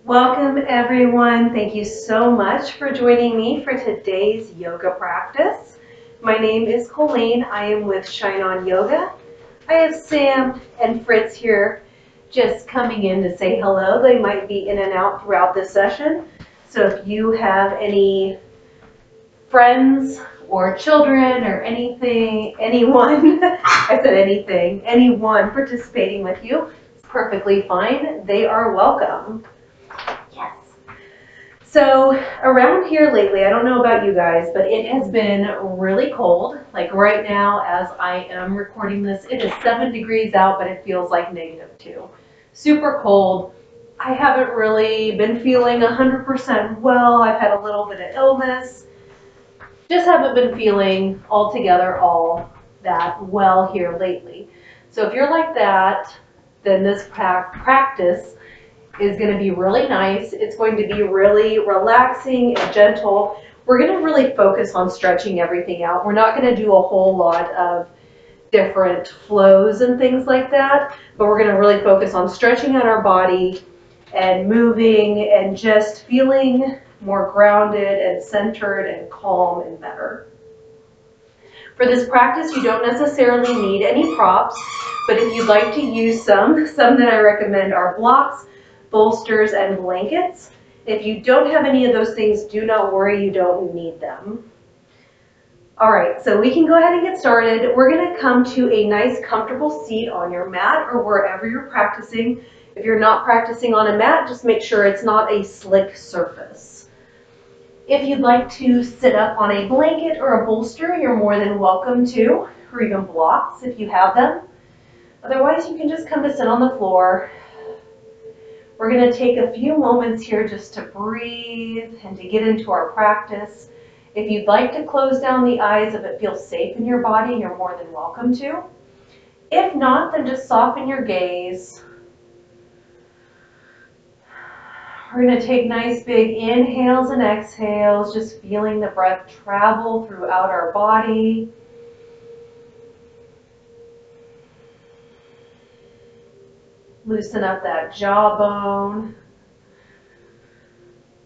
Welcome everyone. Thank you so much for joining me for today's yoga practice. My name is Colleen. I am with Shine On Yoga. I have Sam and Fritz here just coming in to say hello. They might be in and out throughout this session. So if you have any friends or children or anyone, I said anything, anyone participating with you, it's perfectly fine. They are welcome. Yes. So around here lately, I don't know about you guys, but it has been really cold. Like right now, as I am recording this, it is 7 degrees out, but it feels like -2. Super cold. I haven't really been feeling 100% well. I've had a little bit of illness. Just haven't been feeling altogether all that well here lately. So if you're like that, then this practice is going to be really nice. It's going to be really relaxing and gentle. We're going to really focus on stretching everything out. We're not going to do a whole lot of different flows and things like that, but we're going to really focus on stretching out our body and moving and just feeling more grounded and centered and calm and better. For this practice, you don't necessarily need any props, but if you'd like to use some that I recommend are blocks, bolsters, and blankets. If you don't have any of those things, do not worry, you don't need them. All right, so we can go ahead and get started. We're going to come to a nice comfortable seat on your mat or wherever you're practicing. If you're not practicing on a mat, just make sure it's not a slick surface. If you'd like to sit up on a blanket or a bolster, you're more than welcome to, or even blocks if you have them. Otherwise, you can just come to sit on the floor. We're going to take a few moments here just to breathe and to get into our practice. If you'd like to close down the eyes, if it feels safe in your body, you're more than welcome to. If not, then just soften your gaze. We're going to take nice big inhales and exhales, just feeling the breath travel throughout our body. Loosen up that jawbone.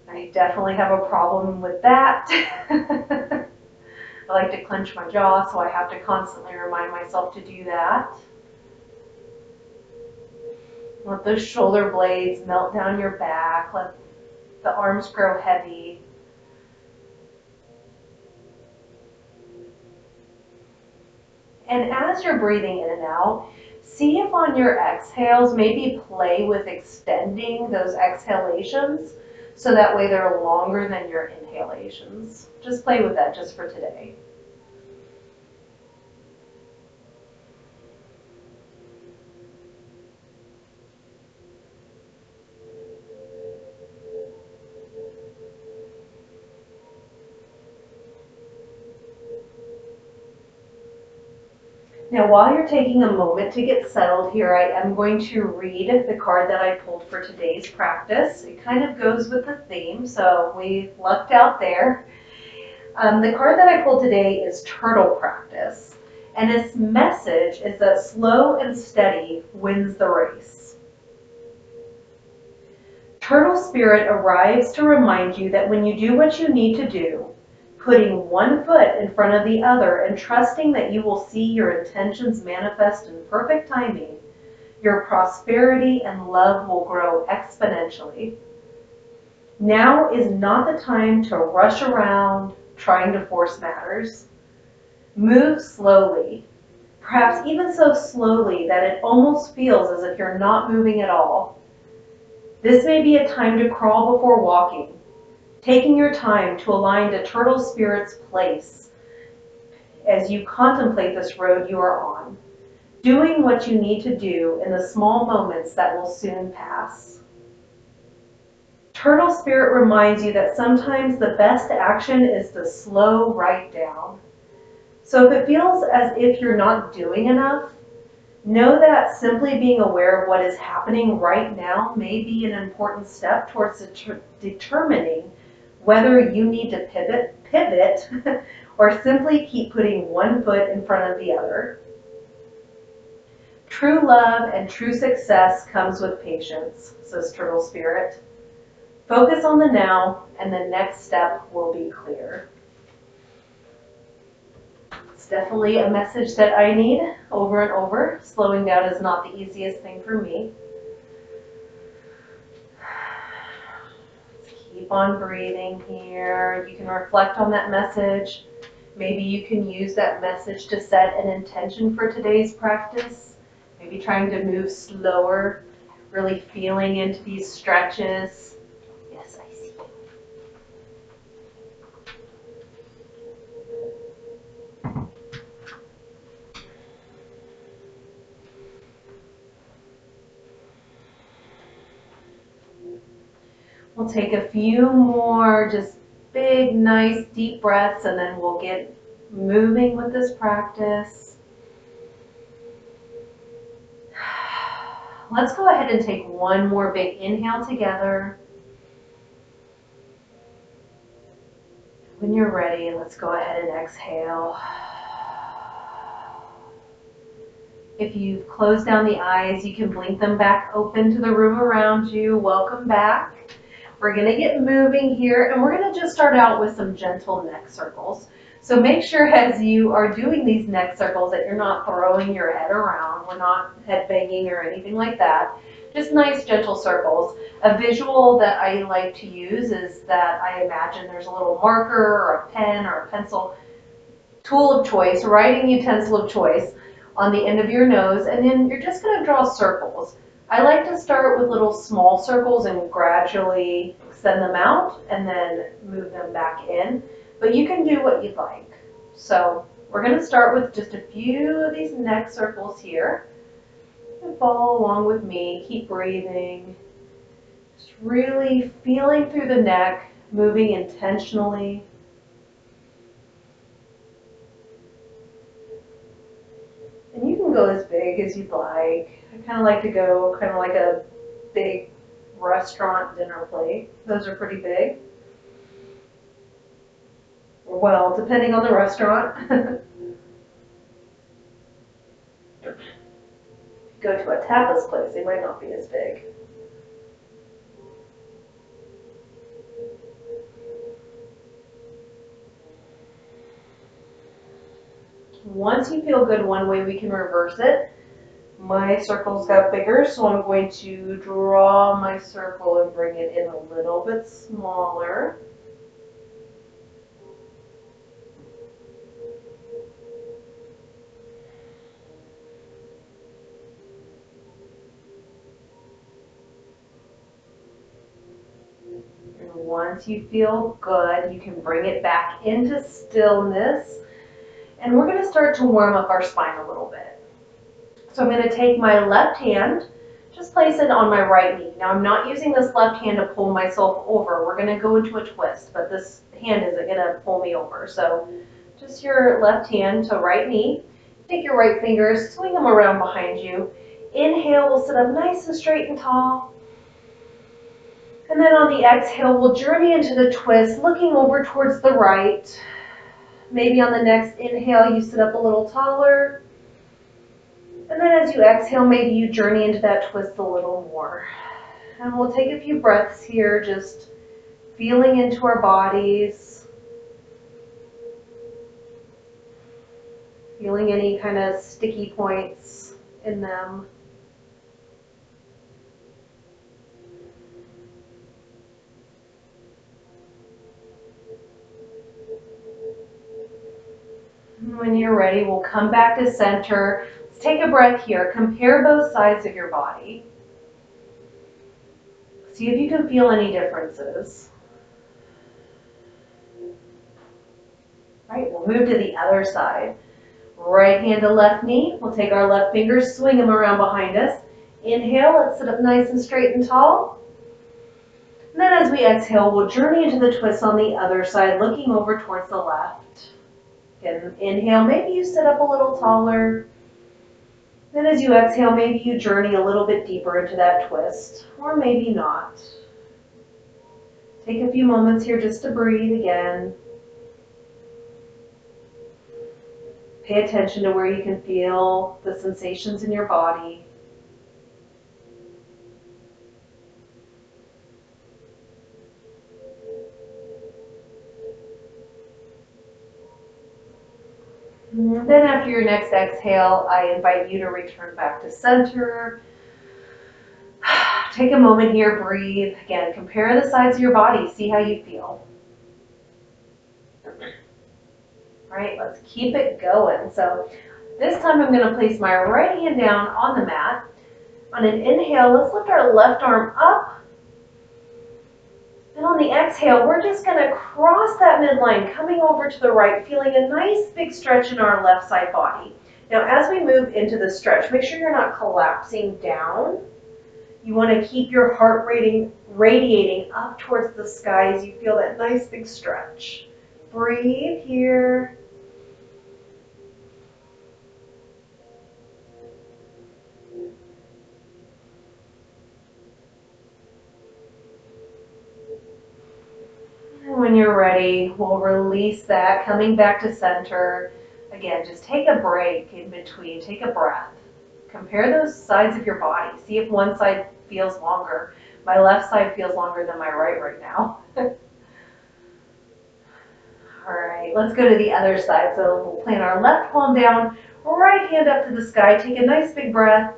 I definitely have a problem with that. I like to clench my jaw, so I have to constantly remind myself to do that. Let those shoulder blades melt down your back. Let the arms grow heavy. And as you're breathing in and out, see if on your exhales, maybe play with extending those exhalations so that way they're longer than your inhalations. Just play with that just for today. Now, while you're taking a moment to get settled here, I am going to read the card that I pulled for today's practice. It kind of goes with the theme, so we lucked out there. The card that I pulled today is Turtle Practice, and its message is that slow and steady wins the race. Turtle Spirit arrives to remind you that when you do what you need to do, putting one foot in front of the other and trusting that you will see your intentions manifest in perfect timing, your prosperity and love will grow exponentially. Now is not the time to rush around trying to force matters. Move slowly, perhaps even so slowly that it almost feels as if you're not moving at all. This may be a time to crawl before walking, taking your time to align to Turtle Spirit's place as you contemplate this road you are on, doing what you need to do in the small moments that will soon pass. Turtle Spirit reminds you that sometimes the best action is to slow right down. So if it feels as if you're not doing enough, know that simply being aware of what is happening right now may be an important step towards determining whether you need to pivot, or simply keep putting one foot in front of the other. True love and true success comes with patience, says Turtle Spirit. Focus on the now, and the next step will be clear. It's definitely a message that I need over and over. Slowing down is not the easiest thing for me. Keep on breathing here. You can reflect on that message. Maybe you can use that message to set an intention for today's practice. Maybe trying to move slower, really feeling into these stretches. Yes, I see you. We'll take a few more just big, nice, deep breaths, and then we'll get moving with this practice. Let's go ahead and take one more big inhale together. When you're ready, let's go ahead and exhale. If you've closed down the eyes, you can blink them back open to the room around you. Welcome back. We're going to get moving here, and we're going to just start out with some gentle neck circles. So make sure as you are doing these neck circles that you're not throwing your head around. We're not head banging or anything like that. Just nice gentle circles. A visual that I like to use is that I imagine there's a little marker or a pen or a pencil, tool of choice, writing utensil of choice on the end of your nose, and then you're just going to draw circles. I like to start with little small circles and gradually extend them out and then move them back in, but you can do what you'd like. So we're going to start with just a few of these neck circles here, and follow along with me. Keep breathing, just really feeling through the neck, moving intentionally. And you can go as big as you'd like. I kind of like to go kind of like a big restaurant dinner plate. Those are pretty big. Well, depending on the restaurant. Go to a tapas place, they might not be as big. Once you feel good one way, we can reverse it. My circles got bigger, so I'm going to draw my circle and bring it in a little bit smaller. And once you feel good, you can bring it back into stillness. And we're going to start to warm up our spine a little bit. So I'm going to take my left hand, just place it on my right knee. Now I'm not using this left hand to pull myself over. We're going to go into a twist, but this hand isn't going to pull me over. So just your left hand to right knee. Take your right fingers, swing them around behind you. Inhale, we'll sit up nice and straight and tall. And then on the exhale, we'll journey into the twist, looking over towards the right. Maybe on the next inhale, you sit up a little taller. And then as you exhale, maybe you journey into that twist a little more. And we'll take a few breaths here, just feeling into our bodies. Feeling any kind of sticky points in them. When you're ready, we'll come back to center. Let's take a breath here. Compare both sides of your body. See if you can feel any differences. Right, we'll move to the other side. Right hand to left knee. We'll take our left fingers, swing them around behind us. Inhale, let's sit up nice and straight and tall. And then as we exhale, we'll journey into the twist on the other side, looking over towards the left. Again, inhale, maybe you sit up a little taller. Then as you exhale, maybe you journey a little bit deeper into that twist, or maybe not. Take a few moments here just to breathe again. Pay attention to where you can feel the sensations in your body. And then after your next exhale, I invite you to return back to center. Take a moment here, breathe. Again, compare the sides of your body, see how you feel. All right, let's keep it going. So this time I'm going to place my right hand down on the mat. On an inhale, let's lift our left arm up. And on the exhale, we're just going to cross that midline, coming over to the right, feeling a nice big stretch in our left side body. Now, as we move into the stretch, make sure you're not collapsing down. You want to keep your heart radiating up towards the sky as you feel that nice big stretch. Breathe here. And when you're ready, we'll release that, coming back to center. Again, just take a break in between, take a breath. Compare those sides of your body. See if one side feels longer. My left side feels longer than my right now. All right, let's go to the other side. So we'll plant our left palm down, right hand up to the sky. Take a nice big breath.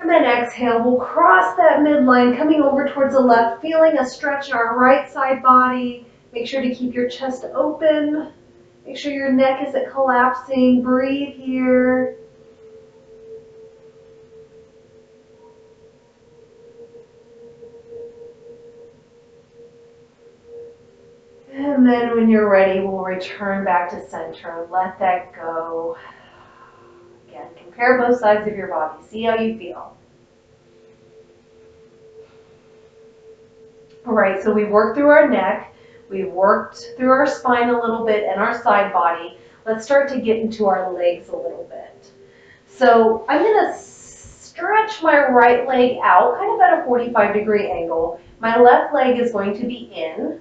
And then exhale, we'll cross that midline, coming over towards the left, feeling a stretch in our right side body. Make sure to keep your chest open. Make sure your neck isn't collapsing. Breathe here. And then when you're ready, we'll return back to center. Let that go. Again, compare both sides of your body. See how you feel. All right, so we worked through our neck. We worked through our spine a little bit and our side body. Let's start to get into our legs a little bit. So I'm going to stretch my right leg out, kind of at a 45-degree angle. My left leg is going to be in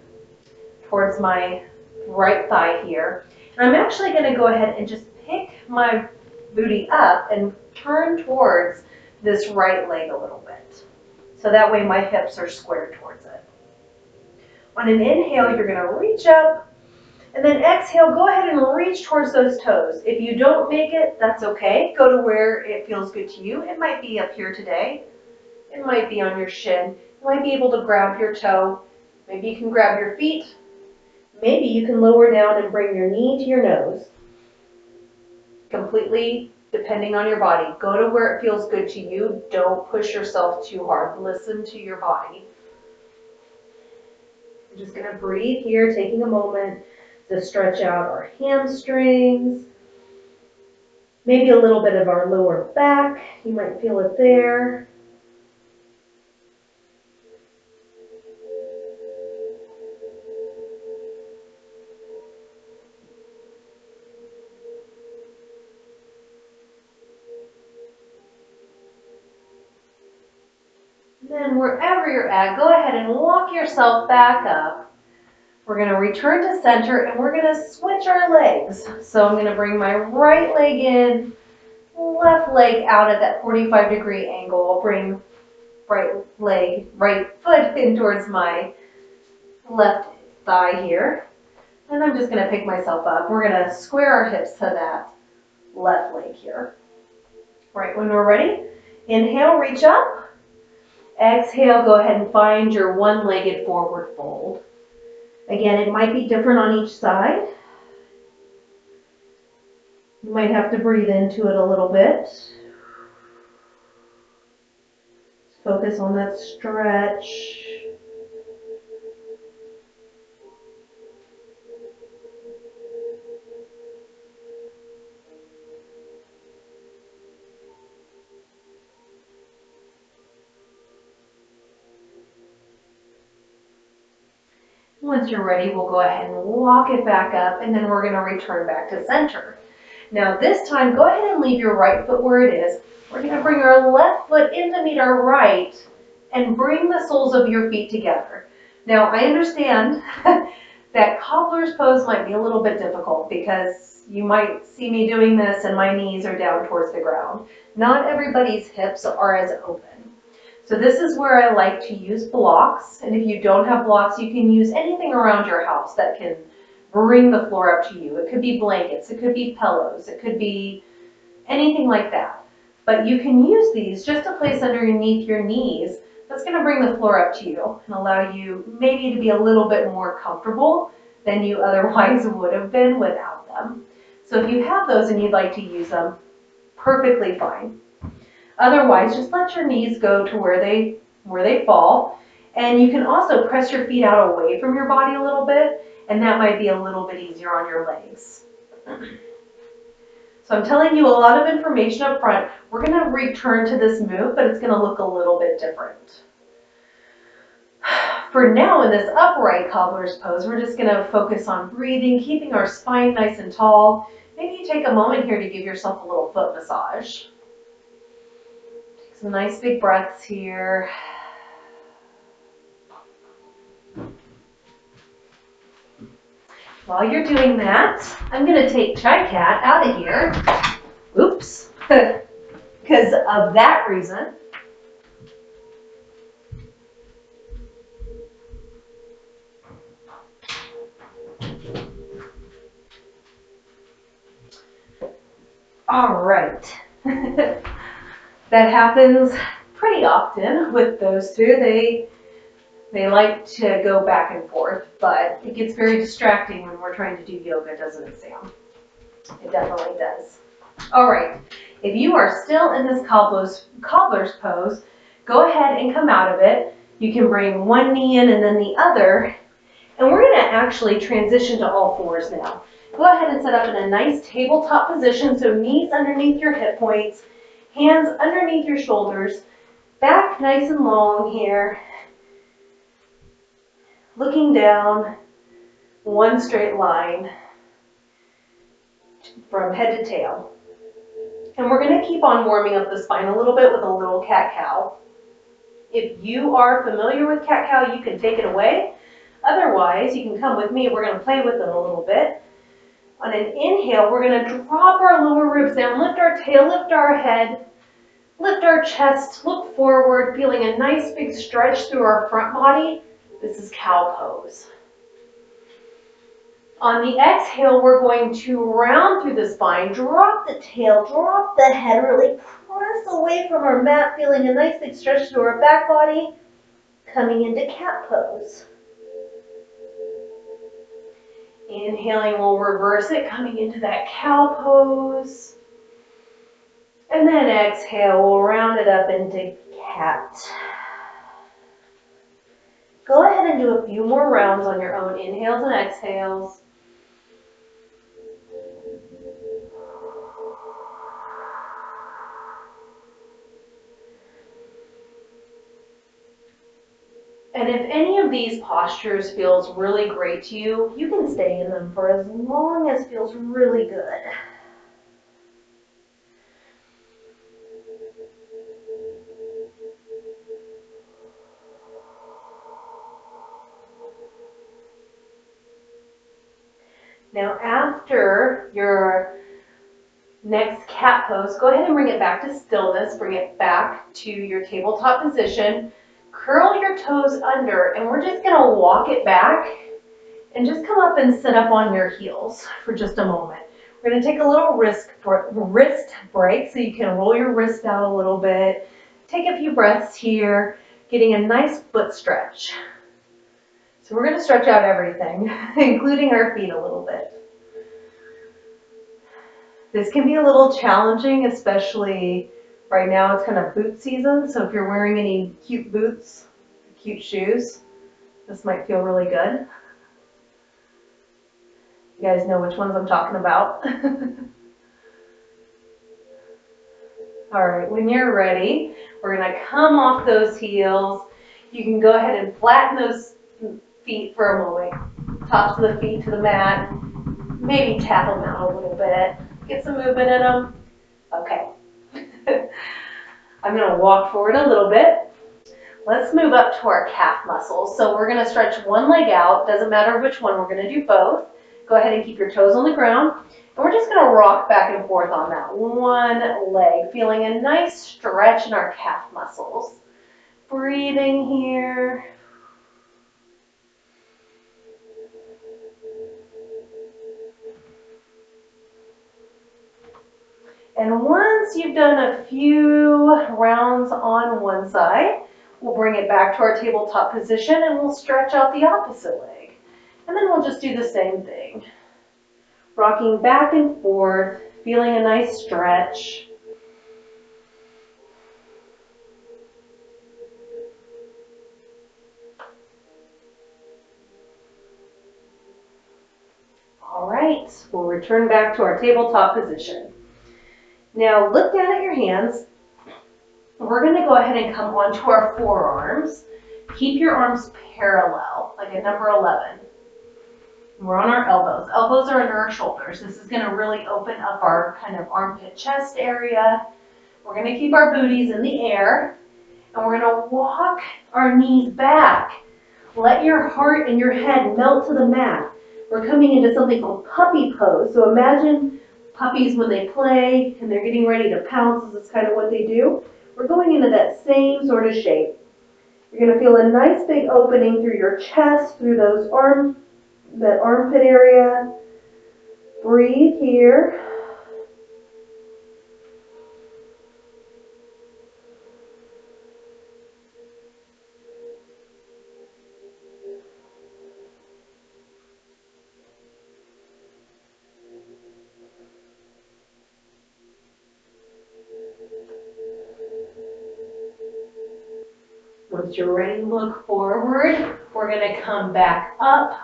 towards my right thigh here. And I'm actually going to go ahead and just pick my booty up and turn towards this right leg a little bit. So that way my hips are squared towards it. On an inhale, you're going to reach up, and then exhale, go ahead and reach towards those toes. If you don't make it, that's okay. Go to where it feels good to you. It might be up here today. It might be on your shin. You might be able to grab your toe. Maybe you can grab your feet. Maybe you can lower down and bring your knee to your nose. Completely depending on your body. Go to where it feels good to you. Don't push yourself too hard. Listen to your body. I'm just going to breathe here, taking a moment to stretch out our hamstrings. Maybe a little bit of our lower back. You might feel it there. Then wherever you're at, go ahead and walk yourself back up. We're going to return to center and we're going to switch our legs. So I'm going to bring my right leg in, left leg out at that 45-degree angle. I'll bring right foot in towards my left thigh here. And I'm just going to pick myself up. We're going to square our hips to that left leg here. Right, when we're ready, inhale, reach up. Exhale, go ahead and find your one-legged forward fold. Again, it might be different on each side. You might have to breathe into it a little bit. Focus on that stretch. Once you're ready, we'll go ahead and walk it back up, and then we're going to return back to center. Now this time, go ahead and leave your right foot where it is. We're going to bring our left foot in to meet our right and bring the soles of your feet together. Now I understand that cobbler's pose might be a little bit difficult because you might see me doing this and my knees are down towards the ground. Not everybody's hips are as open. So this is where I like to use blocks, and if you don't have blocks, you can use anything around your house that can bring the floor up to you. It could be blankets, it could be pillows, it could be anything like that. But you can use these just to place underneath your knees. That's going to bring the floor up to you and allow you maybe to be a little bit more comfortable than you otherwise would have been without them. So if you have those and you'd like to use them, perfectly fine. Otherwise, just let your knees go to where they fall. And you can also press your feet out away from your body a little bit, and that might be a little bit easier on your legs. So I'm telling you a lot of information up front. We're going to return to this move, but it's going to look a little bit different. For now, in this upright cobbler's pose, we're just going to focus on breathing, keeping our spine nice and tall. Maybe you take a moment here to give yourself a little foot massage. Take some nice big breaths here. While you're doing that, I'm going to take Chai Cat out of here. Oops. Because of that reason. All right. That happens pretty often with those two. They like to go back and forth, but it gets very distracting when we're trying to do yoga, doesn't it, Sam? It definitely does. All right. If you are still in this cobbler's pose, go ahead and come out of it. You can bring one knee in and then the other. And we're going to actually transition to all fours now. Go ahead and set up in a nice tabletop position, so knees underneath your hip points, hands underneath your shoulders, back nice and long here, looking down, one straight line from head to tail. And we're going to keep on warming up the spine a little bit with a little cat-cow. If you are familiar with cat-cow, you can take it away. Otherwise, you can come with me. We're going to play with it a little bit. On an inhale, we're going to drop our lower ribs down, lift our tail, lift our head, lift our chest, look forward, feeling a nice big stretch through our front body. This is cow pose. On the exhale, we're going to round through the spine, drop the tail, drop the head, really press away from our mat, feeling a nice big stretch through our back body, coming into cat pose. Inhaling, we'll reverse it, coming into that cow pose. And then exhale, we'll round it up into cat. Go ahead and do a few more rounds on your own inhales and exhales. And if any of these postures feels really great to you, you can stay in them for as long as feels really good. Now after your next cat pose, go ahead and bring it back to stillness, bring it back to your tabletop position. Curl your toes under, and we're just going to walk it back and just come up and sit up on your heels for just a moment. We're going to take a little wrist break so you can roll your wrist out a little bit. Take a few breaths here, getting a nice foot stretch. So we're going to stretch out everything, including our feet a little bit. This can be a little challenging, especially right now. It's kind of boot season, so if you're wearing any cute boots, cute shoes, this might feel really good. You guys know which ones I'm talking about. All right, when you're ready, we're going to come off those heels. You can go ahead and flatten those feet for a moment. Tops of the feet to the mat. Maybe tap them out a little bit. Get some movement in them. Okay. I'm going to walk forward a little bit. Let's move up to our calf muscles. So we're going to stretch one leg out. Doesn't matter which one. We're going to do both. Go ahead and keep your toes on the ground. And we're just going to rock back and forth on that one leg, feeling a nice stretch in our calf muscles. Breathing here. We'll bring it back to our tabletop position and we'll stretch out the opposite leg. And then we'll just do the same thing. Rocking back and forth, feeling a nice stretch. All right, we'll return back to our tabletop position. Now look down at your hands. We're going to go ahead and come onto our forearms. Keep your arms parallel, like a number 11. We're on our elbows. Elbows are under our shoulders. This is going to really open up our kind of armpit chest area. We're going to keep our booties in the air, and we're going to walk our knees back. Let your heart and your head melt to the mat. We're coming into something called puppy pose. So imagine puppies when they play and they're getting ready to pounce. This is kind of what they do. We're going into that same sort of shape. You're going to feel a nice big opening through your chest, through that armpit area. Breathe here. Once you're ready to look forward, we're going to come back up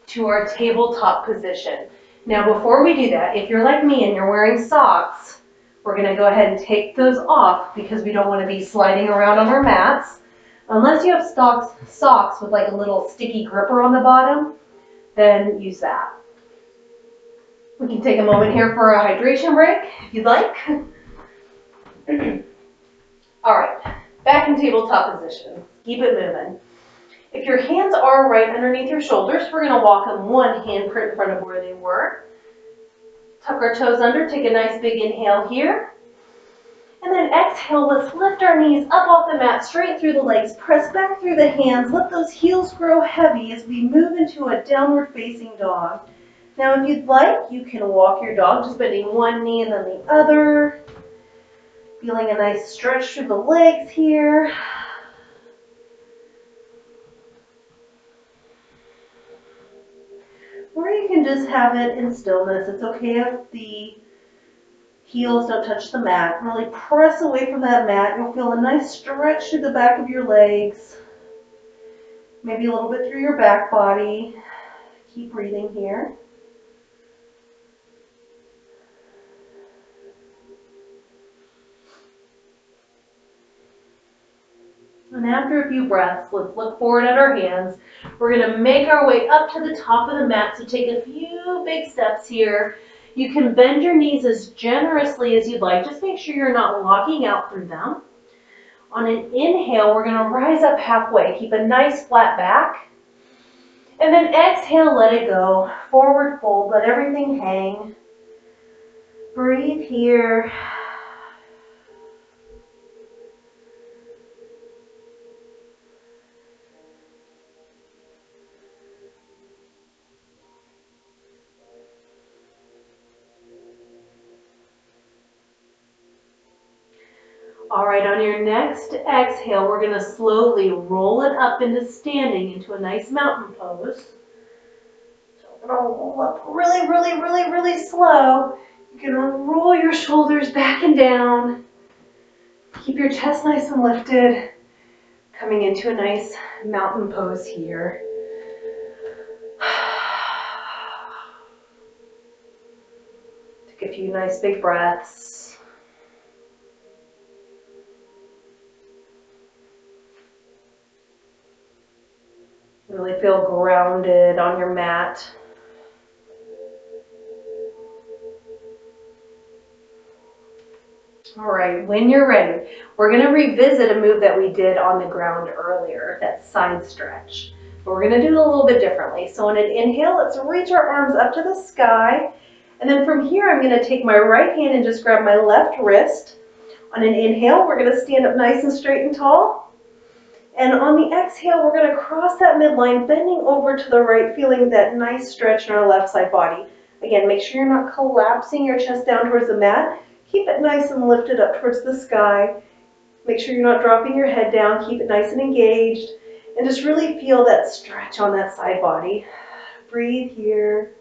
to our tabletop position. Now before we do that, if you're like me and you're wearing socks, we're going to go ahead and take those off because we don't want to be sliding around on our mats. Unless you have socks with like a little sticky gripper on the bottom, then use that. We can take a moment here for a hydration break if you'd like. All right, back in tabletop position. Keep it moving. If your hands are right underneath your shoulders, we're going to walk them one handprint in front of where they were. Tuck our toes under, take a nice big inhale here. And then exhale, let's lift our knees up off the mat, straight through the legs, press back through the hands, let those heels grow heavy as we move into a downward facing dog. Now if you'd like, you can walk your dog, just bending one knee and then the other. Feeling a nice stretch through the legs here. Or you can just have it in stillness. It's okay if the heels don't touch the mat. Really press away from that mat. You'll feel a nice stretch through the back of your legs. Maybe a little bit through your back body. Keep breathing here. And after a few breaths, let's look forward at our hands. We're going to make our way up to the top of the mat. So take a few big steps here. You can bend your knees as generously as you'd like. Just make sure you're not locking out through them. On an inhale, we're going to rise up halfway. Keep a nice flat back. And then exhale, let it go. Forward fold, let everything hang. Breathe here. All right, on your next exhale, we're going to slowly roll it up into standing into a nice mountain pose. So we're going to roll up really slow. You're going to roll your shoulders back and down. Keep your chest nice and lifted. Coming into a nice mountain pose here. Take a few nice big breaths. Really feel grounded on your mat. All right, when you're ready, we're going to revisit a move that we did on the ground earlier, that side stretch. But we're going to do it a little bit differently. So on an inhale, let's reach our arms up to the sky. And then from here, I'm going to take my right hand and just grab my left wrist. On an inhale, we're going to stand up nice and straight and tall. And on the exhale, we're going to cross that midline, bending over to the right, feeling that nice stretch in our left side body. Again, make sure you're not collapsing your chest down towards the mat. Keep it nice and lifted up towards the sky. Make sure you're not dropping your head down. Keep it nice and engaged. And just really feel that stretch on that side body. Breathe here.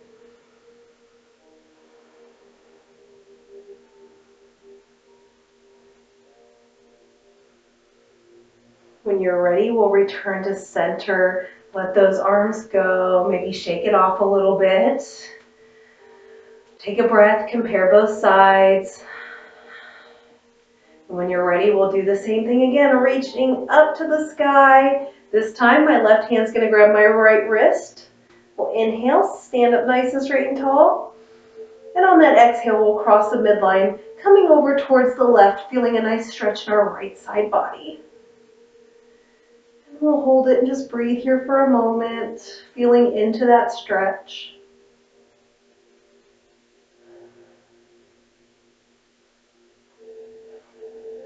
When you're ready, we'll return to center. Let those arms go. Maybe shake it off a little bit. Take a breath, compare both sides. And when you're ready, we'll do the same thing again, reaching up to the sky. This time, my left hand's gonna grab my right wrist. We'll inhale, stand up nice and straight and tall. And on that exhale, we'll cross the midline, coming over towards the left, feeling a nice stretch in our right side body. And we'll hold it and just breathe here for a moment, feeling into that stretch.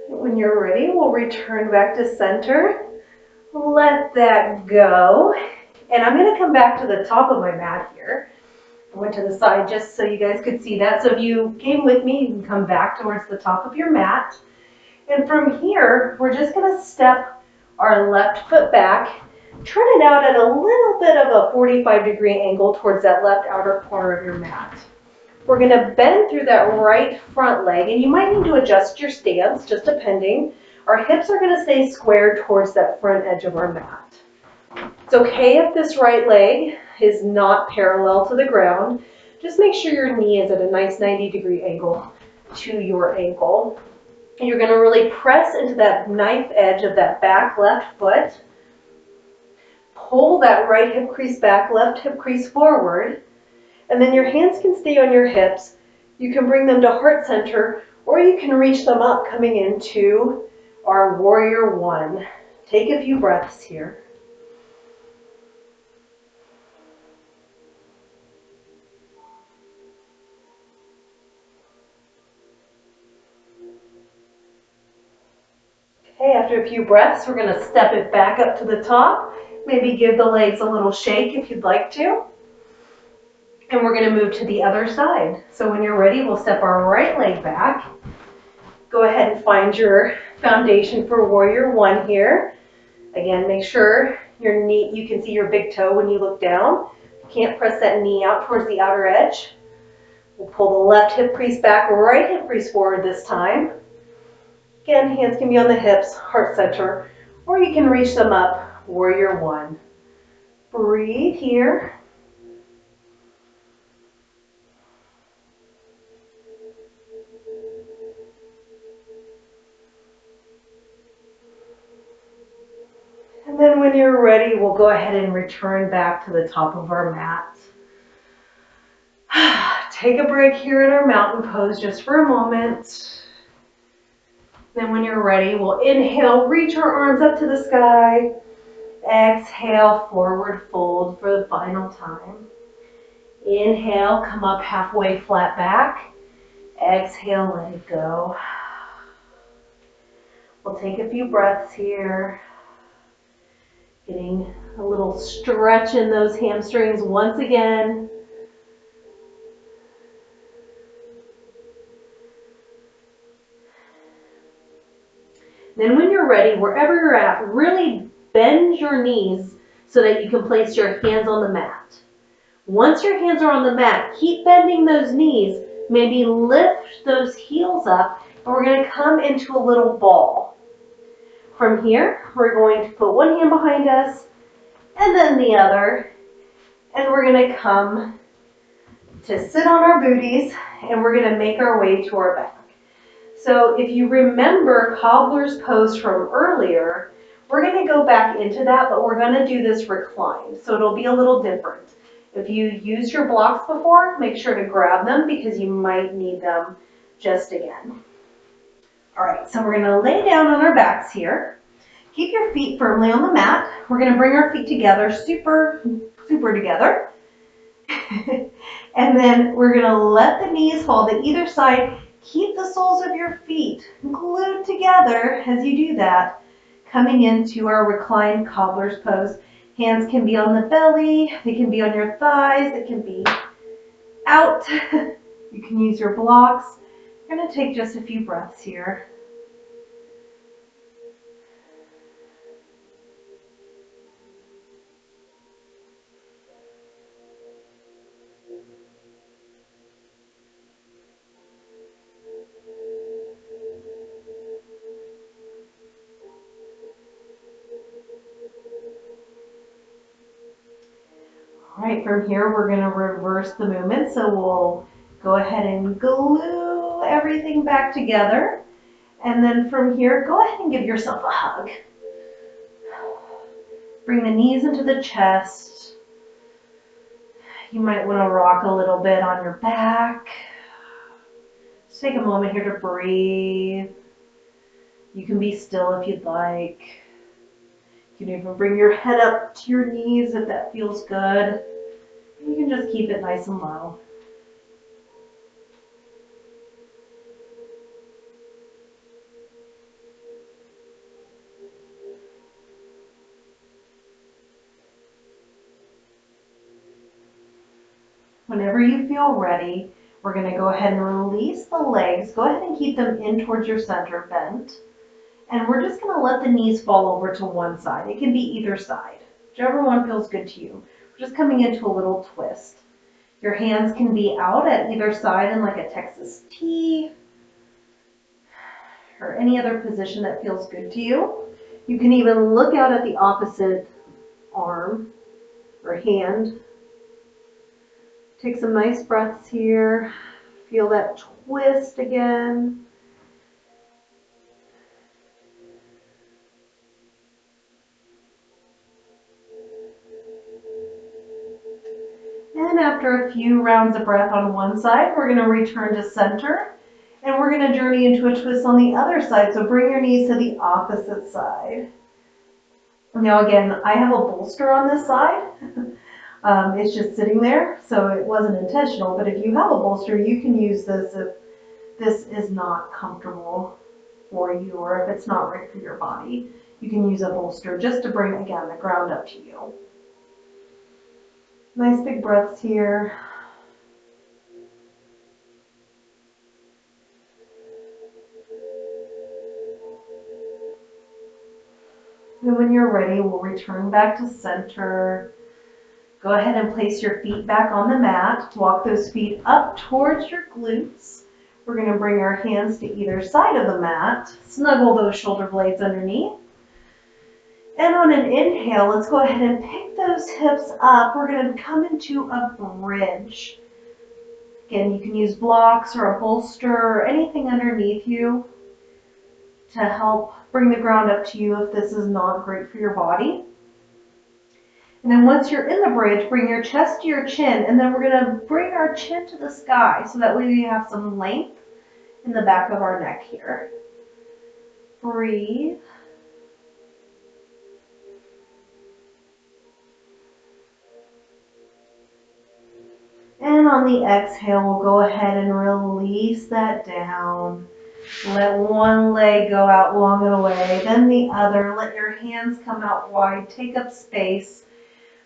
When you're ready, we'll return back to center. Let that go. And I'm going to come back to the top of my mat here. I went to the side just so you guys could see that. So if you came with me, you can come back towards the top of your mat. And from here, we're just going to step our left foot back, turn it out at a little bit of a 45-degree angle towards that left outer corner of your mat. We're going to bend through that right front leg, and you might need to adjust your stance, just depending. Our hips are going to stay square towards that front edge of our mat. It's okay if this right leg is not parallel to the ground. Just make sure your knee is at a nice 90-degree angle to your ankle. You're going to really press into that knife edge of that back left foot. Pull that right hip crease back, left hip crease forward. And then your hands can stay on your hips. You can bring them to heart center, or you can reach them up coming into our warrior one. Take a few breaths here. Okay, after a few breaths, we're going to step it back up to the top. Maybe give the legs a little shake if you'd like to. And we're going to move to the other side. So when you're ready, we'll step our right leg back. Go ahead and find your foundation for warrior one here. Again, make sure your knee, you can see your big toe when you look down. You can't press that knee out towards the outer edge. We'll pull the left hip crease back, right hip crease forward this time. Again, hands can be on the hips, heart center, or you can reach them up, warrior one. Breathe here. And then when you're ready, we'll go ahead and return back to the top of our mat. Take a break here in our mountain pose just for a moment. Then when you're ready, we'll inhale, reach our arms up to the sky. Exhale, forward fold for the final time. Inhale, come up halfway, flat back. Exhale, let it go. We'll take a few breaths here. Getting a little stretch in those hamstrings once again. Then when you're ready, wherever you're at, really bend your knees so that you can place your hands on the mat. Once your hands are on the mat, keep bending those knees. Maybe lift those heels up, and we're going to come into a little ball. From here, we're going to put one hand behind us, and then the other, and we're going to come to sit on our booties, and we're going to make our way to our back. So if you remember cobbler's pose from earlier, we're going to go back into that, but we're going to do this reclined, so it'll be a little different. If you used your blocks before, make sure to grab them because you might need them just again. All right, so we're going to lay down on our backs here. Keep your feet firmly on the mat. We're going to bring our feet together, super together. And then we're going to let the knees fall to either side. Keep the soles of your feet glued together as you do that, coming into our reclined cobbler's pose. Hands can be on the belly, they can be on your thighs, it can be out. You can use your blocks. You're going to take just a few breaths here. right, from here we're going to reverse the movement. So we'll go ahead and glue everything back together. And then from here, go ahead and give yourself a hug. Bring the knees into the chest. You might want to rock a little bit on your back. Just take a moment here to breathe. You can be still if you'd like. You can even bring your head up to your knees if that feels good. You can just keep it nice and low. Whenever you feel ready, we're going to go ahead and release the legs. Go ahead and keep them in towards your center bent. And we're just going to let the knees fall over to one side. It can be either side, whichever one feels good to you. We're just coming into a little twist. Your hands can be out at either side in like a Texas T or any other position that feels good to you. You can even look out at the opposite arm or hand. Take some nice breaths here. Feel that twist again. And after a few rounds of breath on one side, we're going to return to center. And we're going to journey into a twist on the other side. So bring your knees to the opposite side. Now again, I have a bolster on this side. It's just sitting there, so it wasn't intentional. But if you have a bolster, you can use this if this is not comfortable for you or if it's not right for your body. You can use a bolster just to bring, again, the ground up to you. Nice big breaths here. And when you're ready, we'll return back to center. Go ahead and place your feet back on the mat. Walk those feet up towards your glutes. We're going to bring our hands to either side of the mat. Snuggle those shoulder blades underneath. And on an inhale, let's go ahead and pick those hips up. We're going to come into a bridge. Again, you can use blocks or a bolster or anything underneath you to help bring the ground up to you if this is not great for your body. And then once you're in the bridge, bring your chest to your chin, and then we're going to bring our chin to the sky so that way we have some length in the back of our neck here. Breathe. And on the exhale, we'll go ahead and release that down. Let one leg go out long and away, then the other. Let your hands come out wide, take up space.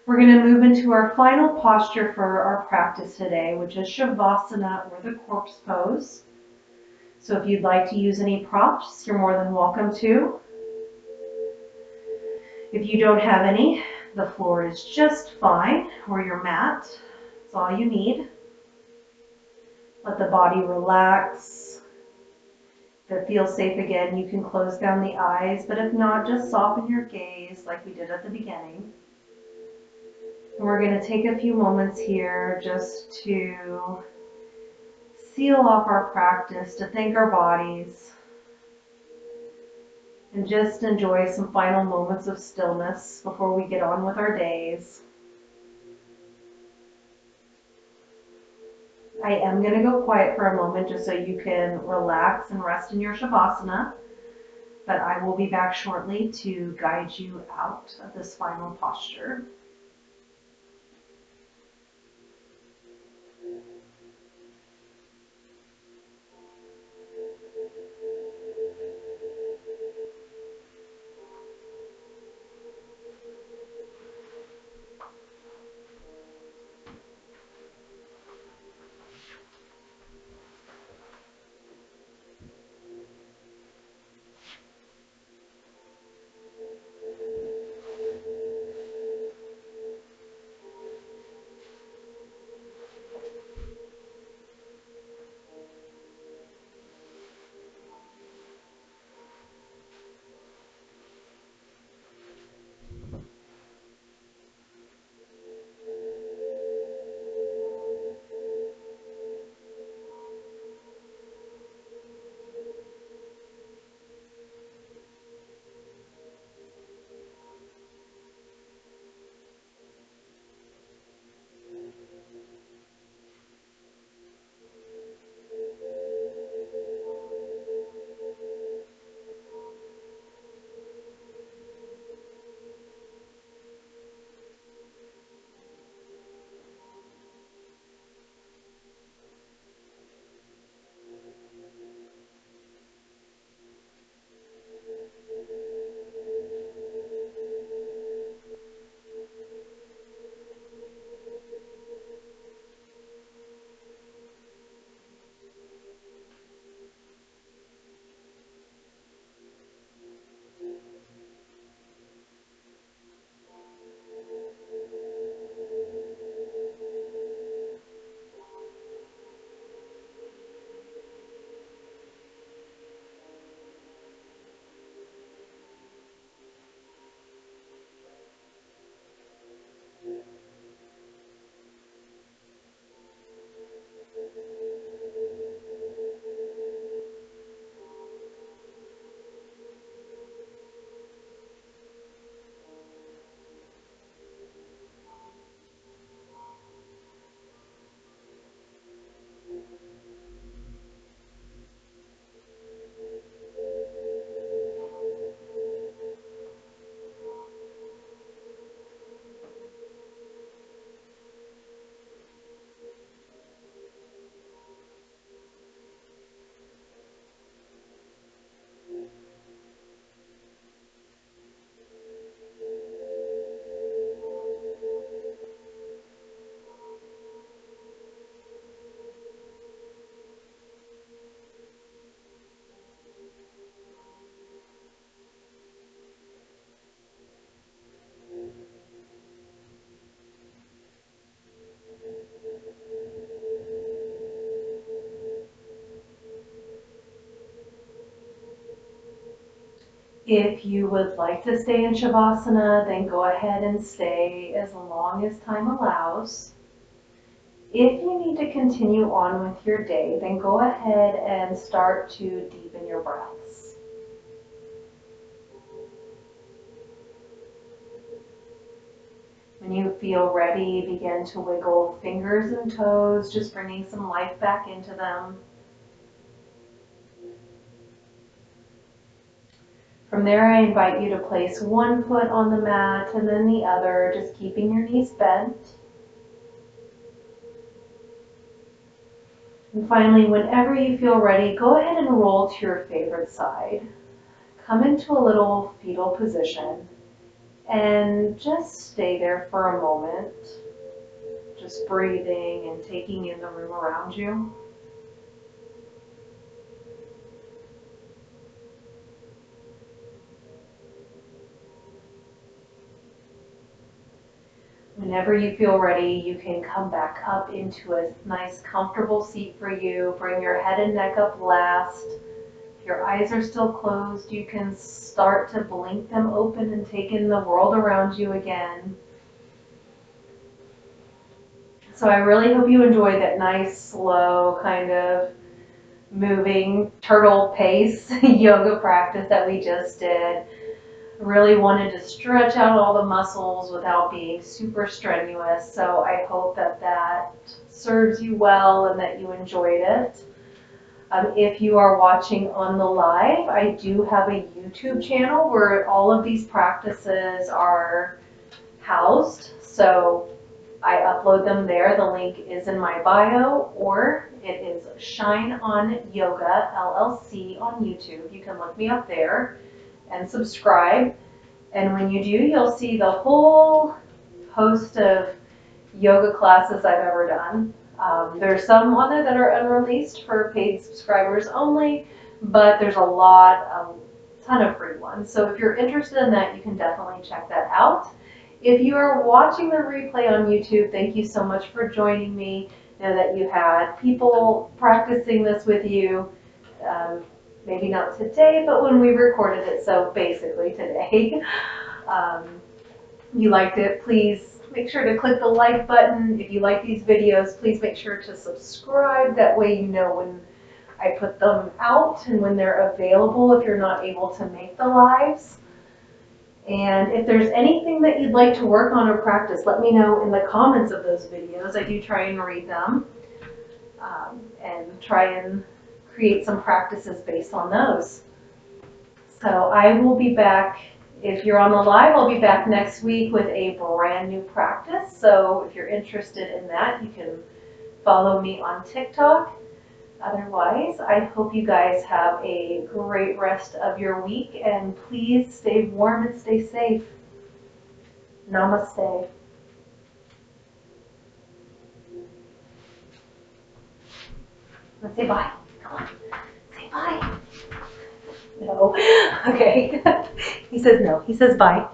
We're going to move into our final posture for our practice today, which is Shavasana, or the corpse pose. So if you'd like to use any props, you're more than welcome to. If you don't have any, the floor is just fine, or your mat. That's all you need. Let the body relax. If it feels safe again, you can close down the eyes, but if not, just soften your gaze like we did at the beginning. And we're going to take a few moments here just to seal off our practice, to thank our bodies, and just enjoy some final moments of stillness before we get on with our days. I am going to go quiet for a moment just so you can relax and rest in your Shavasana, but I will be back shortly to guide you out of this final posture. If you would like to stay in Shavasana, then go ahead and stay as long as time allows. If you need to continue on with your day, then go ahead and start to deepen your breaths. When you feel ready, begin to wiggle fingers and toes, just bringing some life back into them. From there, I invite you to place one foot on the mat and then the other, just keeping your knees bent. And finally, whenever you feel ready, go ahead and roll to your favorite side. Come into a little fetal position and just stay there for a moment, just breathing and taking in the room around you. Whenever you feel ready, you can come back up into a nice comfortable seat for you. Bring your head and neck up last. If your eyes are still closed, you can start to blink them open and take in the world around you again. So I really hope you enjoyed that nice, slow, kind of moving turtle pace yoga practice that we just did. Really wanted to stretch out all the muscles without being super strenuous. So I hope that that serves you well and that you enjoyed it. If you are watching on the live, I do have a YouTube channel where all of these practices are housed. So I upload them there. The link is in my bio, or it is Shine On Yoga LLC on YouTube. You can look me up there and subscribe. And when you do, you'll see the whole host of yoga classes I've ever done. There's some on there that are unreleased for paid subscribers only, but there's a ton of free ones. So if you're interested in that, you can definitely check that out. If you are watching the replay on YouTube, thank you so much for joining me. Know that you had people practicing this with you. Maybe not today, but when we recorded it, so basically today. You liked it, please make sure to click the like button. If you like these videos, please make sure to subscribe. That way you know when I put them out and when they're available if you're not able to make the lives. And if there's anything that you'd like to work on or practice, let me know in the comments of those videos. I do try and read them and try and create some practices based on those. So I will be back. If you're on the live, I'll be back next week with a brand new practice. So if you're interested in that, you can follow me on TikTok. Otherwise, I hope you guys have a great rest of your week, and please stay warm and stay safe. Namaste. Let's say bye. Come on. Say bye. No. Okay. He says no. He says bye.